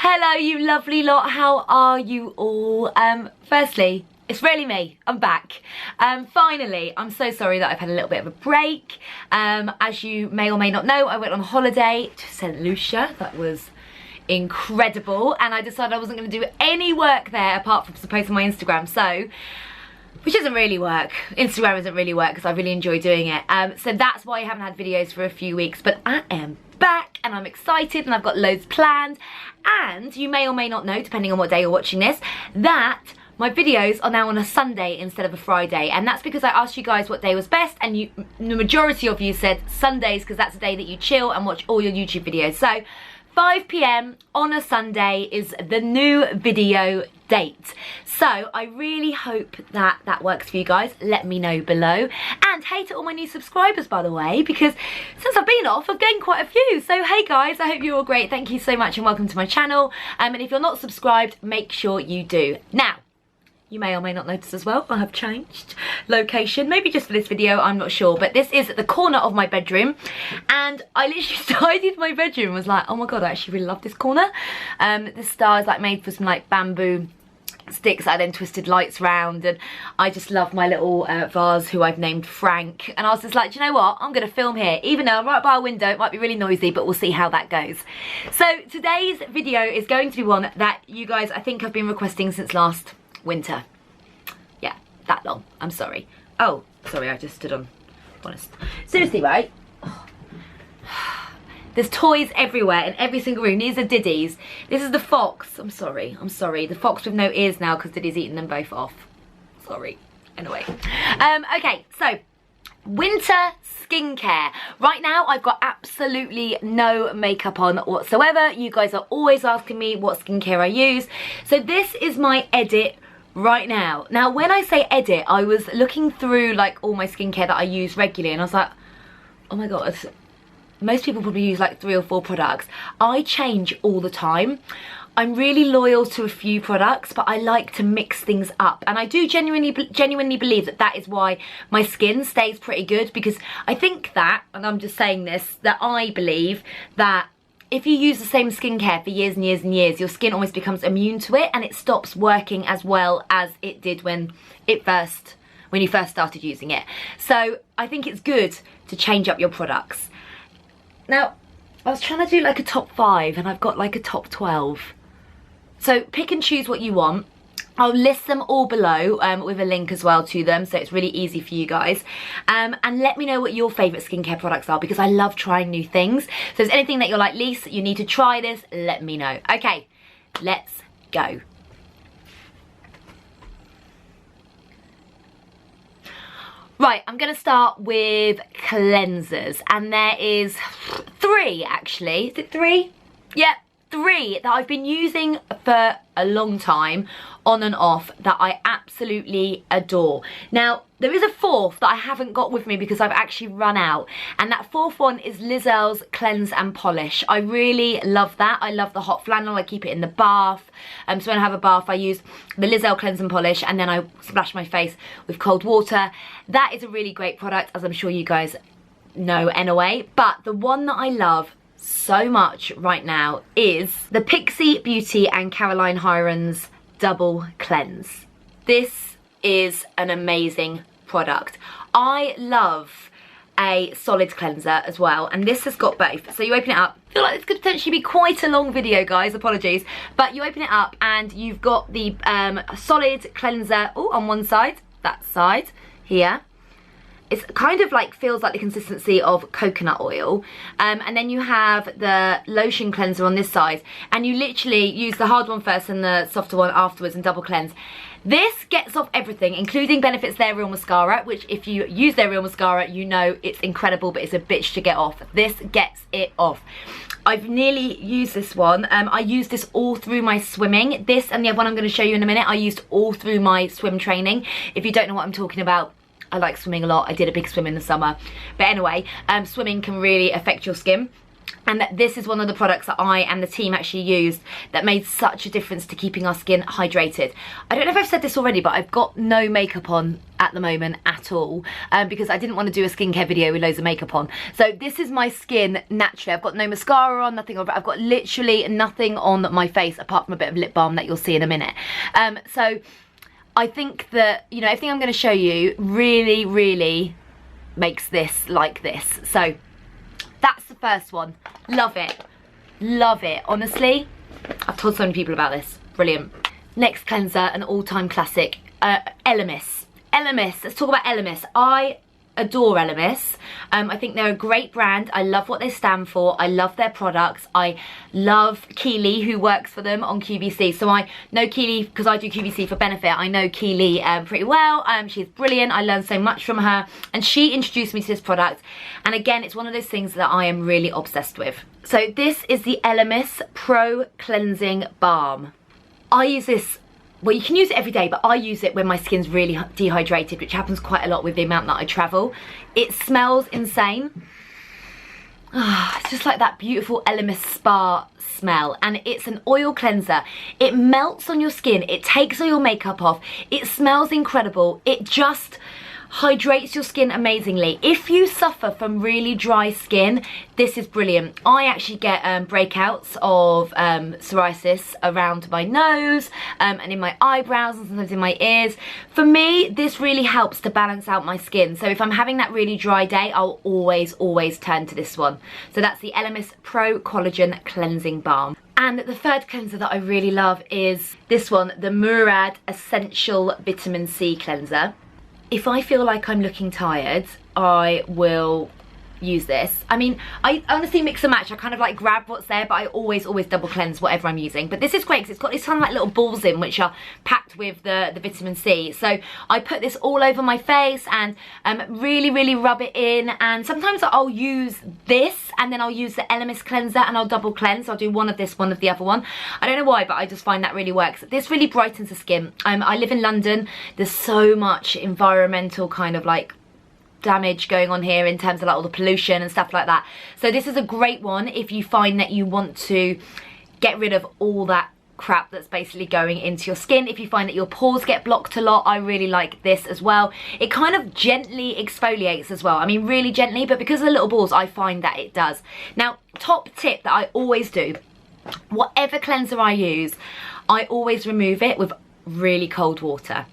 Hello you lovely lot, how are you all? Firstly, it's really me, I'm back. Finally, I'm so sorry that I've had a little bit of a break. As you may or may not know, I went on holiday to St. Lucia. That was incredible, and I decided I wasn't going to do any work there apart from posting my Instagram, so which doesn't really work. Instagram doesn't really work because I really enjoy doing it. So that's why I haven't had videos for a few weeks, but I am back and I'm excited and I've got loads planned. And you may or may not know, depending on what day you're watching this, that my videos are now on a Sunday instead of a Friday, and that's because I asked you guys what day was best, and the majority of you said Sundays because that's the day that you chill and watch all your YouTube videos. So 5 PM on a Sunday is the new video date. So I really hope that that works for you guys. Let me know below. And hey to all my new subscribers, by the way, because since I've been off, I've gained quite a few. So hey guys, I hope you're all great. Thank you so much and welcome to my channel. And if you're not subscribed, make sure you do. Now, you may or may not notice as well, I have changed location, maybe just for this video, I'm not sure, but this is the corner of my bedroom, and I literally started my bedroom and was like, oh my god, I actually really love this corner. This star is like made for some like bamboo sticks I then twisted lights round, and I just love my little vase who I've named Frank, and I was just like, do you know what, I'm gonna film here, even though I'm right by a window. It might be really noisy, but we'll see how that goes. So today's video is going to be one that you guys I think have been requesting since last winter. Yeah, that long. I'm sorry. Oh, sorry, I just stood on honest. Seriously, right? Oh. There's toys everywhere in every single room. These are Diddy's. This is the fox. I'm sorry. The fox with no ears now because Diddy's eaten them both off. Sorry. Anyway. Okay, so winter skincare. Right now I've got absolutely no makeup on whatsoever. You guys are always asking me what skincare I use. So this is my edit right now. Now when I say edit, I was looking through like all my skincare that I use regularly, and I was like, oh my god, most people probably use like 3 or 4 products. I change all the time. I'm really loyal to a few products, but I like to mix things up, and I do genuinely believe that that is why my skin stays pretty good, because I think that, and I'm just saying this, that I believe that if you use the same skincare for years and years and years, your skin almost becomes immune to it, and it stops working as well as it did when you first started using it. So I think it's good to change up your products. Now, I was trying to do like a top 5, and I've got like a top 12. So pick and choose what you want. I'll list them all below with a link as well to them, so it's really easy for you guys. And let me know what your favourite skincare products are, because I love trying new things. So if there's anything that you're like, Lise, you need to try this, let me know. Okay, let's go. Right, I'm going to start with cleansers, and there is 3 actually. Is it 3? Yep. 3 that I've been using for a long time, on and off, that I absolutely adore. Now, there is a 4th that I haven't got with me because I've actually run out, and that 4th one is Earle's Cleanse and Polish. I really love that. I love the hot flannel. I keep it in the bath. So when I have a bath, I use the Earle Cleanse and Polish, and then I splash my face with cold water. That is a really great product, as I'm sure you guys know anyway. But the one that I love so much right now is the Pixie Beauty and Caroline Hirons Double Cleanse. This is an amazing product. I love a solid cleanser as well, and this has got both. So you open it up. I feel like this could potentially be quite a long video, guys, apologies, but you open it up and you've got the solid cleanser on one side, that side here. It's kind of like, feels like the consistency of coconut oil, and then you have the lotion cleanser on this side, and you literally use the hard one first and the softer one afterwards and double cleanse. This gets off everything, including Benefit's Their Real Mascara, which if you use Their Real Mascara, you know it's incredible, but it's a bitch to get off. This gets it off. I've nearly used this one. I used this all through my swimming. This and the other one I'm going to show you in a minute, I used all through my swim training. If you don't know what I'm talking about, I like swimming a lot. I did a big swim in the summer. But anyway, swimming can really affect your skin. And this is one of the products that I and the team actually used that made such a difference to keeping our skin hydrated. I don't know if I've said this already, but I've got no makeup on at the moment at all, because I didn't want to do a skincare video with loads of makeup on. So this is my skin naturally. I've got no mascara on, nothing on. I've got literally nothing on my face apart from a bit of lip balm that you'll see in a minute. So I think that, you know, everything I'm going to show you really, really makes this like this. So that's the first one. Love it. Love it. Honestly, I've told so many people about this. Brilliant. Next cleanser, an all-time classic. Elemis. Elemis. Let's talk about Elemis. I adore Elemis. I think they're a great brand. I love what they stand for. I love their products. I love Keely, who works for them on QVC. So I know Keely because I do QVC for benefit. I know Keely pretty well. She's brilliant. I learned so much from her, and she introduced me to this product. And again, it's one of those things that I am really obsessed with. So this is the Elemis Pro Cleansing Balm. I use this. Well, you can use it every day, but I use it when my skin's really dehydrated, which happens quite a lot with the amount that I travel. It smells insane. It's just like that beautiful Elemis Spa smell, and it's an oil cleanser. It melts on your skin. It takes all your makeup off. It smells incredible. It just hydrates your skin amazingly. If you suffer from really dry skin, this is brilliant. I actually get breakouts of psoriasis around my nose and in my eyebrows and sometimes in my ears. For me, this really helps to balance out my skin. So if I'm having that really dry day, I'll always turn to this one. So that's the Elemis Pro Collagen Cleansing Balm. And the third cleanser that I really love is this one, the Murad Essential Vitamin C Cleanser. If I feel like I'm looking tired, I will use this. I mean, I honestly mix and match. I kind of like grab what's there, but I always double cleanse whatever I'm using. But this is great because it's got these kind of like little balls in which are packed with the vitamin C. So I put this all over my face and really rub it in. And sometimes I'll use this and then I'll use the Elemis cleanser and I'll double cleanse. I'll do one of this, one of the other one. I don't know why, but I just find that really works. This really brightens the skin. I live in London. There's so much environmental kind of like damage going on here in terms of like all the pollution and stuff like that. So this is a great one if you find that you want to get rid of all that crap that's basically going into your skin. If you find that your pores get blocked a lot, I really like this as well. It kind of gently exfoliates as well. I mean, really gently, but because of the little balls, I find that it does. Now, top tip that I always do, whatever cleanser I use, I always remove it with really cold water.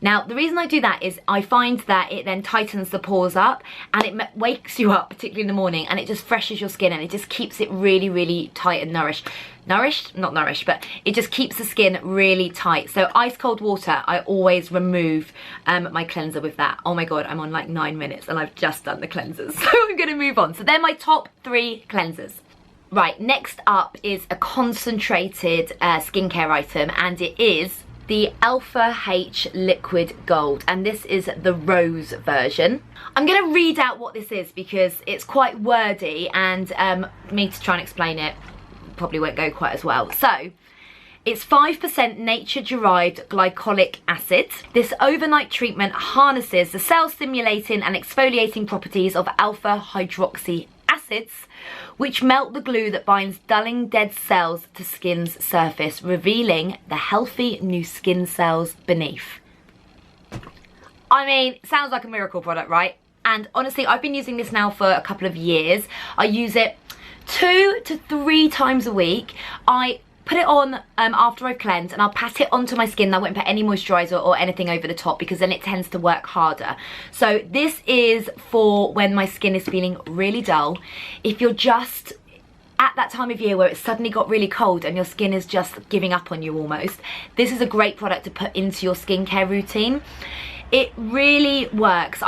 Now, the reason I do that is I find that it then tightens the pores up and it wakes you up, particularly in the morning, and it just freshens your skin and it just keeps it really tight and nourished. Not nourished, but it just keeps the skin really tight. So ice cold water, I always remove my cleanser with that. Oh my God, I'm on like 9 minutes and I've just done the cleansers. So I'm gonna move on. So they're my top 3 cleansers. Right, next up is a concentrated skincare item, and it is the Alpha H Liquid Gold, and this is the rose version. I'm going to read out what this is because it's quite wordy, and me to try and explain it probably won't go quite as well. So it's 5% nature-derived glycolic acid. This overnight treatment harnesses the cell-stimulating and exfoliating properties of alpha hydroxy acids, which melt the glue that binds dulling dead cells to skin's surface, revealing the healthy new skin cells beneath. I mean, sounds like a miracle product, right? And honestly, I've been using this now for a couple of years. I use it 2 to 3 times a week. I put it on after I've cleansed, and I'll pat it onto my skin. I won't put any moisturizer or anything over the top because then it tends to work harder. So this is for when my skin is feeling really dull. If you're just at that time of year where it's suddenly got really cold and your skin is just giving up on you almost, this is a great product to put into your skincare routine. It really works.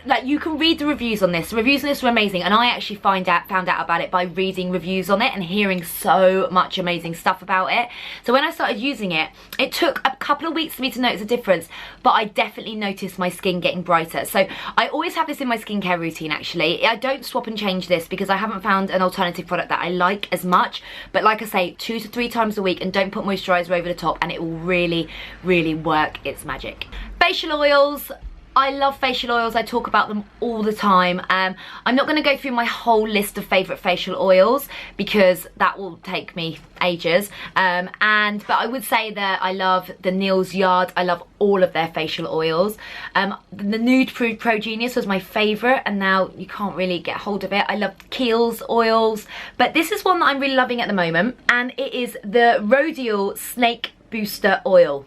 Like, you can read the reviews on this. The reviews on this were amazing, and I actually found out about it by reading reviews on it and hearing so much amazing stuff about it. So when I started using it, it took a couple of weeks for me to notice a difference, but I definitely noticed my skin getting brighter. So I always have this in my skincare routine, actually. I don't swap and change this because I haven't found an alternative product that I like as much. But like I say, 2 to 3 times a week, and don't put moisturizer over the top, and it will really work its magic. Facial oils. I love facial oils. I talk about them all the time. I'm not going to go through my whole list of favourite facial oils because that will take me ages. But I would say that I love the Neal's Yard. I love all of their facial oils. The Nude Pro Genius was my favourite, and now you can't really get hold of it. I love Kiehl's oils, but this is one that I'm really loving at the moment, and it is the Rodial Snake Booster Oil.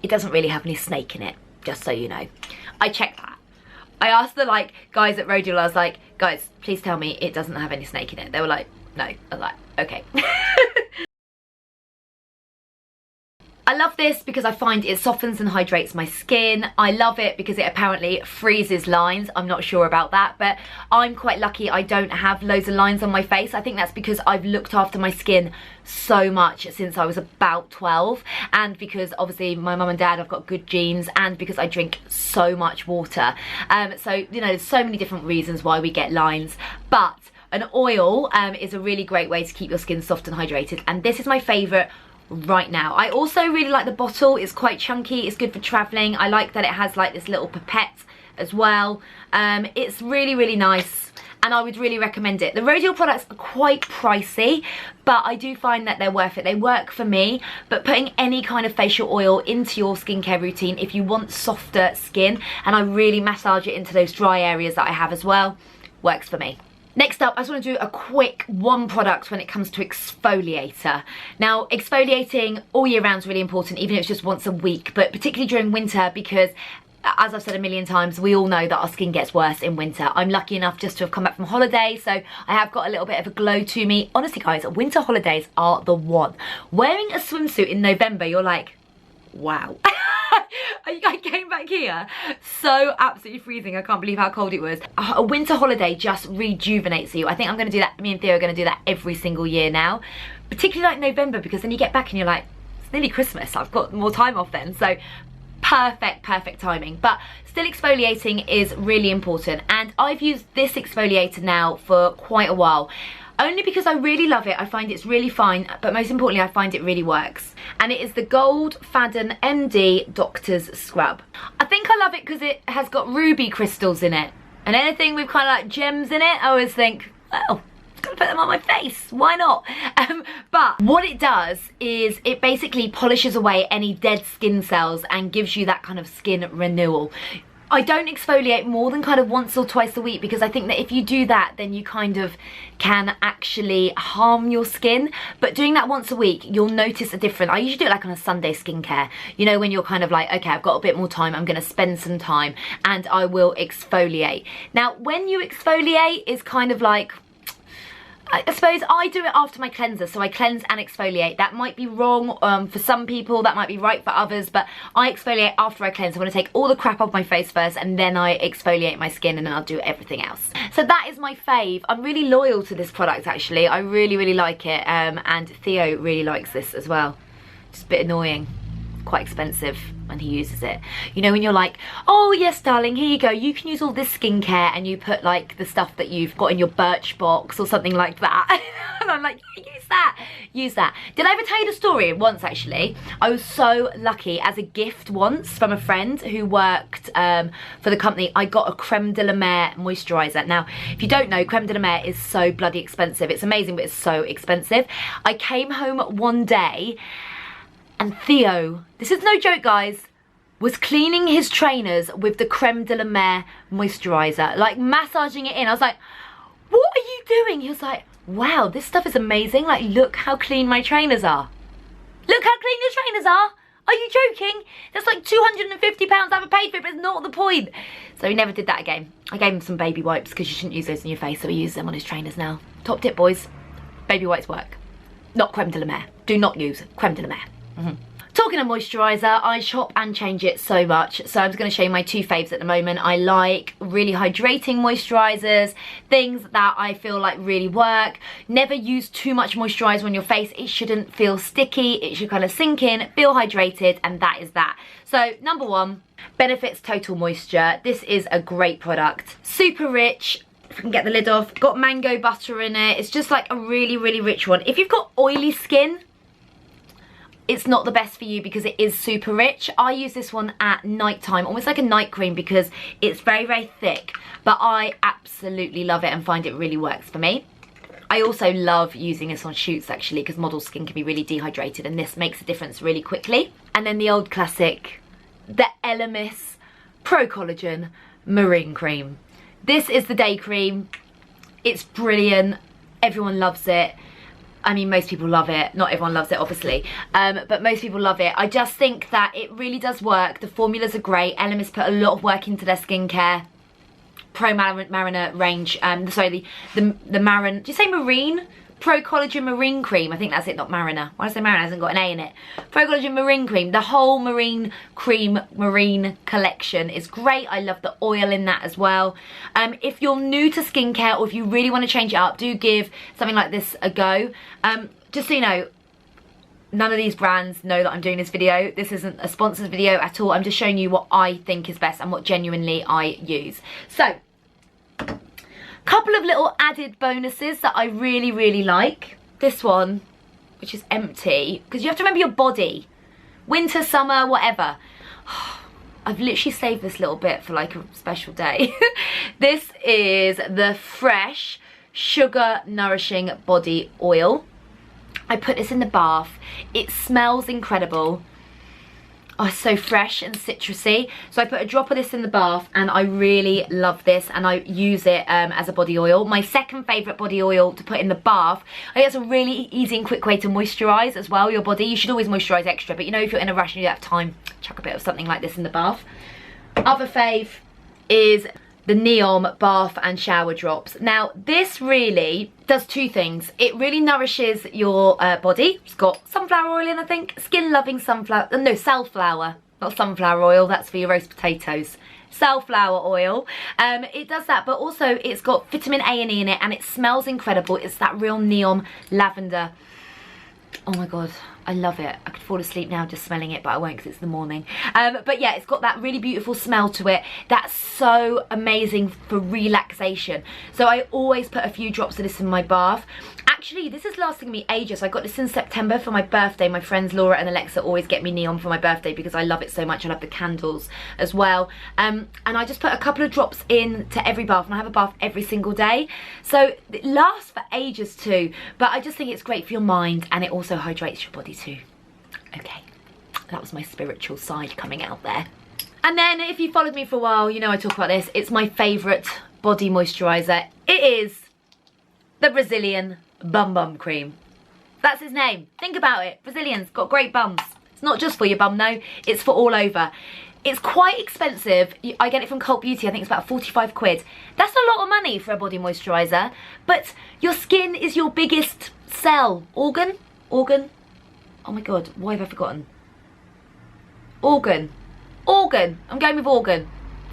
It doesn't really have any snake in it, just so you know. I checked that. I asked the guys at Rodial, I was like, guys, please tell me it doesn't have any snake in it. They were like, no. I was like, okay. I love this because I find it softens and hydrates my skin. I love it because it apparently freezes lines. I'm not sure about that, but I'm quite lucky I don't have loads of lines on my face. I think that's because I've looked after my skin so much since I was about 12, and because obviously my mum and dad have got good genes, and because I drink so much water. So, you know, there's so many different reasons why we get lines, but an oil is a really great way to keep your skin soft and hydrated, and this is my favourite right now. I also really like the bottle. It's quite chunky. It's good for traveling. I like that it has like this little pipette as well. It's really, really nice, and I would really recommend it. The Rodial products are quite pricey, but I do find that they're worth it. They work for me, but putting any kind of facial oil into your skincare routine, if you want softer skin, and I really massage it into those dry areas that I have as well, works for me. Next up, I just want to do a quick one product when it comes to exfoliator. Now, exfoliating all year round is really important, even if it's just once a week, but particularly during winter, because as I've said a million times, we all know that our skin gets worse in winter. I'm lucky enough just to have come back from holiday, so I have got a little bit of a glow to me. Honestly, guys, winter holidays are the one. Wearing a swimsuit in November, you're like, wow. I came back here so absolutely freezing. I can't believe how cold it was. A winter holiday just rejuvenates you. I think I'm going to do that. Me and Theo are going to do that every single year now, particularly like November, because then you get back and you're like, it's nearly Christmas. I've got more time off then. So perfect timing. But still, exfoliating is really important, and I've used this exfoliator now for quite a while. Only because I really love it. I find it's really fine, but most importantly, I find it really works. And it is the Gold Fadden MD Doctor's Scrub. I think I love it because it has got ruby crystals in it. And anything with kind of like gems in it, I always think, well, I've got to put them on my face. Why not? But what it does is it basically polishes away any dead skin cells and gives you that kind of skin renewal. I don't exfoliate more than kind of once or twice a week, because I think that if you do that, then you kind of can actually harm your skin. But doing that once a week, you'll notice a difference. I usually do it like on a Sunday skincare. You know, when you're kind of like, okay, I've got a bit more time, I'm going to spend some time, and I will exfoliate. Now, when you exfoliate, it's kind of like, I suppose I do it after my cleanser, so I cleanse and exfoliate. That might be wrong for some people, that might be right for others, but I exfoliate after I cleanse. I want to take all the crap off my face first, and then I exfoliate my skin, and then I'll do everything else. So that is my fave. I'm really loyal to this product, actually. I really like it, and Theo really likes this as well. Just a bit annoying. Quite expensive when he uses it. You know, when you're like, oh yes darling, here you go, you can use all this skincare, and you put like the stuff that you've got in your Birchbox or something like that. And I'm like, yeah, use that. Did I ever tell you the story? Once, actually. I was so lucky, as a gift once from a friend who worked for the company, I got a creme de la mer moisturizer. Now, if you don't know, creme de la mer is so bloody expensive. It's amazing, but it's so expensive. I came home one day, and Theo, this is no joke guys, was cleaning his trainers with the creme de la mer moisturizer, like massaging it in. I was like, what are you doing? He was like, wow, this stuff is amazing. Like, look how clean my trainers are. Look how clean your trainers are. Are you joking? That's like £250 I haven't paid for it, but it's not the point. So he never did that again. I gave him some baby wipes because you shouldn't use those on your face, so he uses them on his trainers now. Top tip, boys. Baby wipes work. Not creme de la mer. Do not use creme de la mer. Talking of moisturiser, I shop and change it so much, so I'm just going to show you my two faves at the moment. I like really hydrating moisturisers, things that I feel like really work. Never use too much moisturiser on your face. It shouldn't feel sticky, it should kind of sink in, feel hydrated, and that is that. So number one, Benefit's Total Moisture. This is a great product. Super rich. If I can get the lid off, got mango butter in it. It's just like a really rich one. If you've got oily skin, it's not the best for you because it is super rich. I use this one at night time, almost like a night cream, because it's very, very thick, but I absolutely love it and find it really works for me. I also love using this on shoots actually, because model skin can be really dehydrated, and this makes a difference really quickly. And then the old classic, the Elemis Pro Collagen Marine Cream. This is the day cream. It's brilliant. Everyone loves it. I mean, most people love it. Not everyone loves it, obviously, but most people love it. I just think that it really does work. The formulas are great. Elemis put a lot of work into their skincare. Pro Mariner range, sorry, the Marin, do you say Marine? Pro Collagen Marine Cream, I think that's it, not Mariner. Why did I say Mariner? It hasn't got an A in it. Pro Collagen Marine Cream, the whole Marine Cream Marine collection is great. I love the oil in that as well. If you're new to skincare, or if you really want to change it up, do give something like this a go. Just so you know, none of these brands know that I'm doing this video. This isn't a sponsored video at all. I'm just showing you what I think is best and what genuinely I use. So, couple of little added bonuses that I really, really like. This one, which is empty, because you have to remember your body. Winter, summer, whatever. I've literally saved this little bit for like a special day. This is the Fresh Sugar Nourishing Body Oil. I put this in the bath. It smells incredible. Oh, it's so fresh and citrusy. So I put a drop of this in the bath, and I really love this, and I use it as a body oil. My second favourite body oil to put in the bath. I think it's a really easy and quick way to moisturise as well your body. You should always moisturise extra, but you know, if you're in a rush and you don't have time, chuck a bit of something like this in the bath. Other fave is the Neom Bath and Shower Drops. Now, this really does two things. It really nourishes your body. It's got sunflower oil in, I think. Skin-loving sunflower, no, safflower. Not sunflower oil, that's for your roast potatoes. Safflower oil. It does that, but also it's got vitamin A and E in it, and it smells incredible. It's that real neon lavender. Oh my God, I love it. I could fall asleep now just smelling it, but I won't because it's the morning. But yeah, it's got that really beautiful smell to it. That's so amazing for relaxation. So I always put a few drops of this in my bath. Actually, this is lasting me ages. I got this in September for my birthday. My friends Laura and Alexa always get me Neon for my birthday because I love it so much. I love the candles as well. And I just put a couple of drops in to every bath, and I have a bath every single day. So it lasts for ages too. But I just think it's great for your mind, and it also hydrates your body too. Okay, that was my spiritual side coming out there. And then if you followed me for a while, you know I talk about this. It's my favourite body moisturiser. It is the Brazilian Bum Bum Cream. That's his name. Think about it. Brazilians got great bums. It's not just for your bum though, it's for all over. It's quite expensive. I get it from Cult Beauty. I think it's about 45 quid. That's a lot of money for a body moisturiser, but your skin is your biggest organ. Oh my God, why have I forgotten? Organ. I'm going with organ.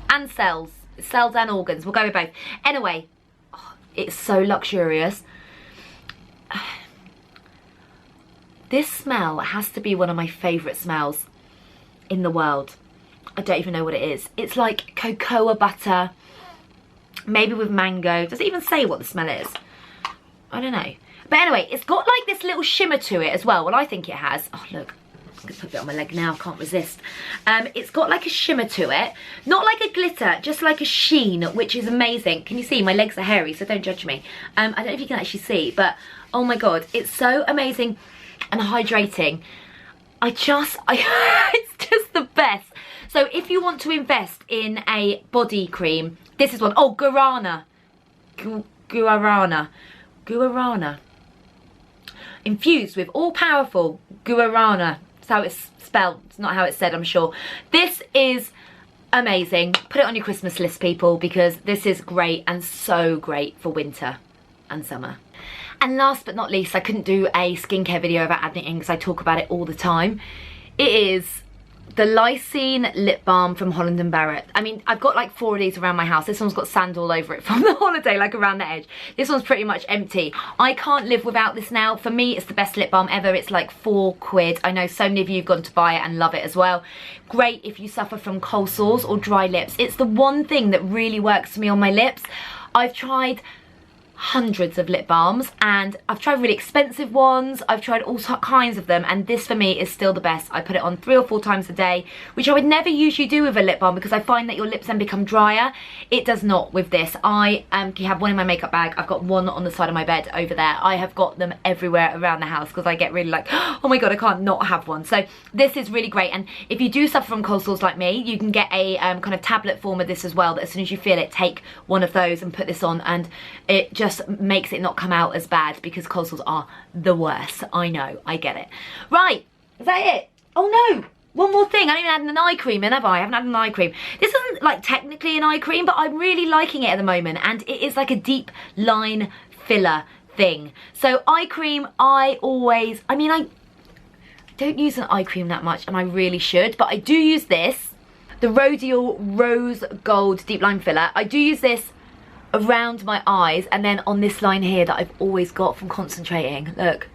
And cells. Cells and organs. We'll go with both. Anyway, it's so luxurious. This smell has to be one of my favourite smells in the world. I don't even know what it is. It's like cocoa butter, maybe with mango. Does it even say what the smell is? I don't know. But anyway, it's got like this little shimmer to it as well. Well, I think it has. Oh, look. I'm going to put it on my leg now. I can't resist. It's got like a shimmer to it. Not like a glitter, just like a sheen, which is amazing. Can you see? My legs are hairy, so don't judge me. I don't know if you can actually see, but oh my God, it's so amazing and hydrating. it's just the best. So if you want to invest in a body cream, this is one. Oh, guarana. Infused with all-powerful guarana. That's how it's spelled. It's not how it's said, I'm sure. This is amazing. Put it on your Christmas list, people, because this is great and so great for winter and summer. And last but not least, I couldn't do a skincare video about adding in because I talk about it all the time. It is the Lysine Lip Balm from Holland & Barrett. I mean, I've got like 4 of these around my house. This one's got sand all over it from the holiday, like around the edge. This one's pretty much empty. I can't live without this now. For me, it's the best lip balm ever. It's like 4 quid. I know so many of you have gone to buy it and love it as well. Great if you suffer from cold sores or dry lips. It's the one thing that really works for me on my lips. I've tried hundreds of lip balms, and I've tried really expensive ones, I've tried all kinds of them, and this for me is still the best. I put it on 3 or 4 times a day, which I would never usually do with a lip balm because I find that your lips then become drier. It does not with this. I have one in my makeup bag, I've got one on the side of my bed over there. I have got them everywhere around the house because I get really like, oh my god, I can't not have one. So this is really great, and if you do suffer from cold sores like me, you can get a kind of tablet form of this as well, that as soon as you feel it, take one of those and put this on, and it just makes it not come out as bad, because cold sores are the worst. I know, I get it. Right, is that it? Oh no, one more thing. I haven't even had an eye cream in, have I? I haven't had an eye cream. This isn't like technically an eye cream, but I'm really liking it at the moment, and it is like a deep line filler thing. So eye cream, I don't use an eye cream that much, and I really should, but I do use this, the Rodial Rose Gold Deep Line Filler. I do use this around my eyes, and then on this line here that I've always got from concentrating, look.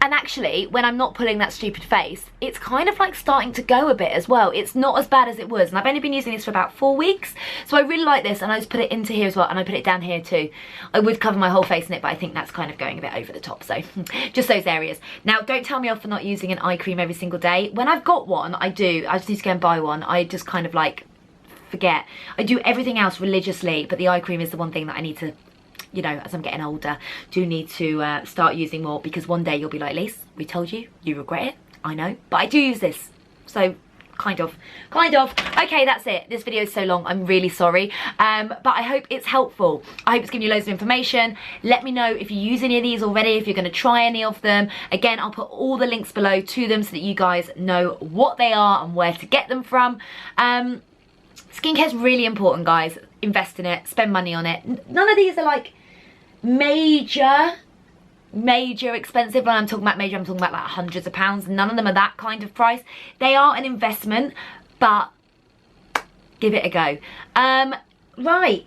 And actually, when I'm not pulling that stupid face, it's kind of like starting to go a bit as well. It's not as bad as it was, and I've only been using this for about 4 weeks, so I really like this, and I just put it into here as well, and I put it down here too. I would cover my whole face in it, but I think that's kind of going a bit over the top, so just those areas. Now, don't tell me off for not using an eye cream every single day. When I've got one, I do. I just need to go and buy one. I just kind of like forget. I do everything else religiously, but the eye cream is the one thing that I need to, you know, as I'm getting older, do need to start using more, because one day you'll be like, Lise, we told you, you regret it, I know, but I do use this, so kind of. Okay, that's it. This video is so long, I'm really sorry, but I hope it's helpful. I hope it's giving you loads of information. Let me know if you use any of these already, if you're going to try any of them. Again, I'll put all the links below to them so that you guys know what they are and where to get them from. Skincare's really important, guys. Invest in it, spend money on it. None of these are like major expensive. When I'm talking about major, I'm talking about like hundreds of pounds. None of them are that kind of price. They are an investment, but give it a go. Right,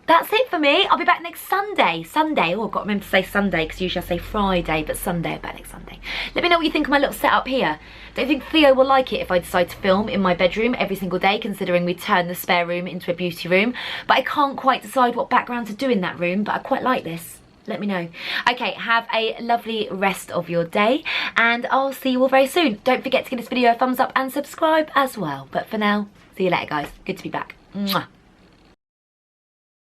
that's it for me. I'll be back next Sunday. Oh, I've got to remember to say Sunday, because usually I say Friday, but Sunday, I'm back next Sunday. Let me know what you think of my little setup here. Don't think Theo will like it if I decide to film in my bedroom every single day, considering we turn the spare room into a beauty room. But I can't quite decide what background to do in that room, but I quite like this. Let me know. Okay, have a lovely rest of your day, and I'll see you all very soon. Don't forget to give this video a thumbs up and subscribe as well. But for now, see you later, guys. Good to be back. Mwah.